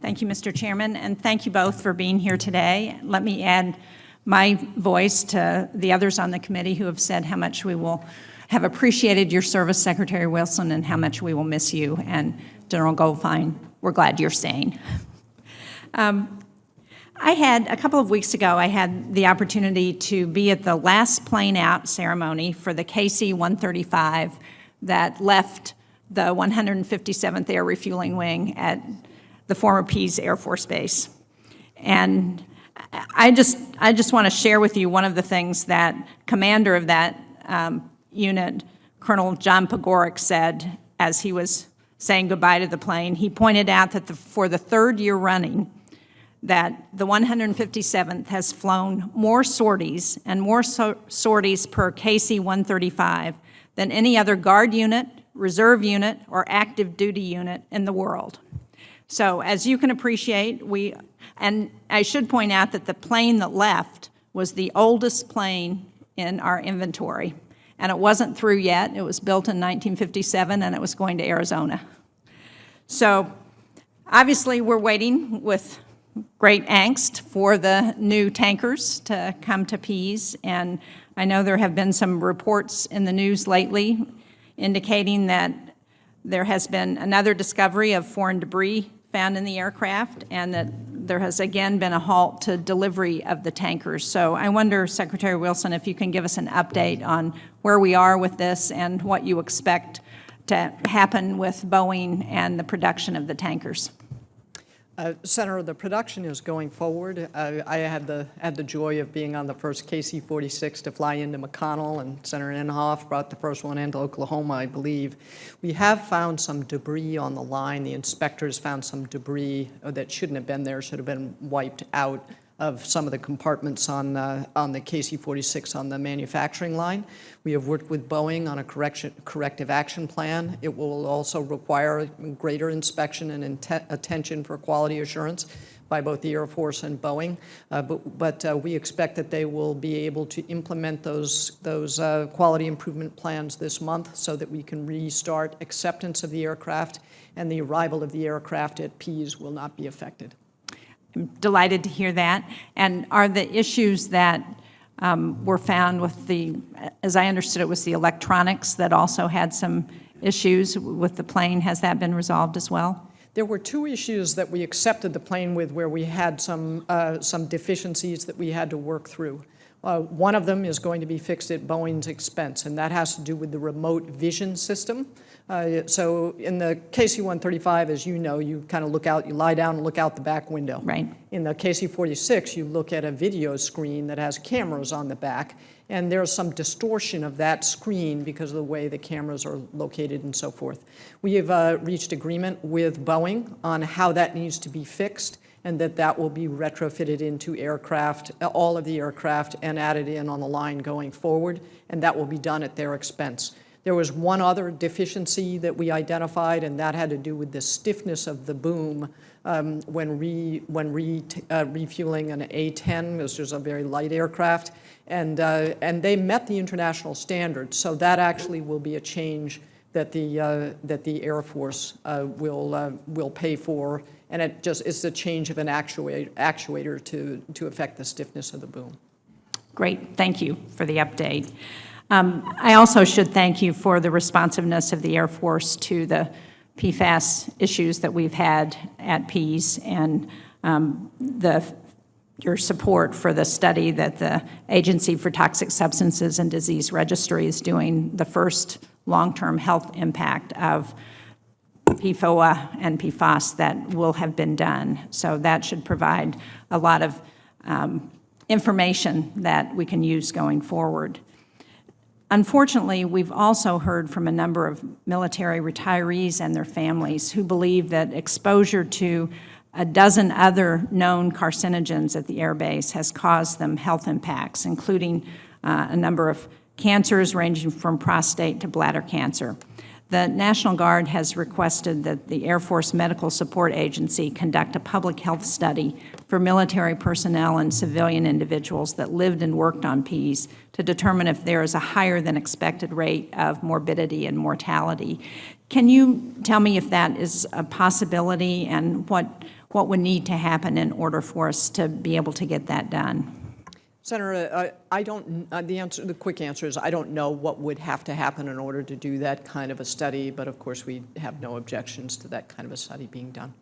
Thank you, Mr. Chairman, and thank you both for being here today. Let me add my voice to the others on the committee who have said how much we will have appreciated your service, Secretary Wilson, and how much we will miss you. And General Goldfein, we're glad you're staying. A couple of weeks ago, I had the opportunity to be at the last plane out ceremony for the KC-135 that left the 157th Air Refueling Wing at the former Pease Air Force Base. And I just want to share with you one of the things that commander of that unit, Colonel John Pogorek, said as he was saying goodbye to the plane. He pointed out that for the third year running, that the 157th has flown more sorties and more sorties per KC-135 than any other Guard unit, reserve unit, or active duty unit in the world. So as you can appreciate, and I should point out that the plane that left was the oldest plane in our inventory. And it wasn't through yet. It was built in 1957, and it was going to Arizona. So obviously, we're waiting with great angst for the new tankers to come to Pease. And I know there have been some reports in the news lately indicating that there has been another discovery of foreign debris found in the aircraft, and that there has again been a halt to delivery of the tankers. So I wonder, Secretary Wilson, if you can give us an update on where we are with this and what you expect to happen with Boeing and the production of the tankers. Senator, the production is going forward. I had the joy of being on the first KC-46 to fly into McConnell, and Senator Inhofe brought the first one into Oklahoma, I believe. We have found some debris on the line. The inspectors found some debris that shouldn't have been there, should have been wiped out of some of the compartments on the KC-46 on the manufacturing line. We have worked with Boeing on a corrective action plan. It will also require greater inspection and attention for quality assurance by both the Air Force and Boeing. But we expect that they will be able to implement those quality improvement plans this month so that we can restart acceptance of the aircraft, and the arrival of the aircraft at Pease will not be affected. I'm delighted to hear that. And are the issues that were found with as I understood it, was the electronics that also had some issues with the plane? Has that been resolved as well? There were two issues that we accepted the plane with where we had some deficiencies that we had to work through. One of them is going to be fixed at Boeing's expense, and that has to do with the remote vision system. So in the KC-135, as you know, you kind of look out, you lie down and look out the back window. Right. In the KC-46, you look at a video screen that has cameras on the back, and there's some distortion of that screen because of the way the cameras are located and so forth. We have reached agreement with Boeing on how that needs to be fixed, and that will be retrofitted into aircraft, all of the aircraft, and added in on the line going forward, and that will be done at their expense. There was one other deficiency that we identified, and that had to do with the stiffness of the boom when refueling an A-10, which is a very light aircraft, and they met the international standards. So that actually will be a change that the Air Force will pay for, and it's a change of an actuator to affect the stiffness of the boom. Great, thank you for the update. I also should thank you for the responsiveness of the Air Force to the PFAS issues that we've had at Pease, and your support for the study that the Agency for Toxic Substances and Disease Registry is doing, the first long-term health impact of PFOA and PFAS that will have been done. So that should provide a lot of information that we can use going forward. Unfortunately, we've also heard from a number of military retirees and their families who believe that exposure to a dozen other known carcinogens at the Air Base has caused them health impacts, including a number of cancers ranging from prostate to bladder cancer. The National Guard has requested that the Air Force Medical Support Agency conduct a public health study for military personnel and civilian individuals that lived and worked on Pease to determine if there is a higher than expected rate of morbidity and mortality. Can you tell me if that is a possibility, and what what would need to happen in order for us to be able to get that done. Senator, I don't, the quick answer is I don't know what would have to happen in order to do that kind of a study, but of course we have no objections to that kind of a study being done.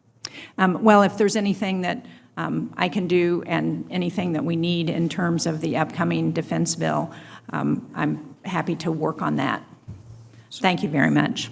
Well, if there's anything that I can do and anything that we need in terms of the upcoming defense bill, I'm happy to work on that. Thank you very much.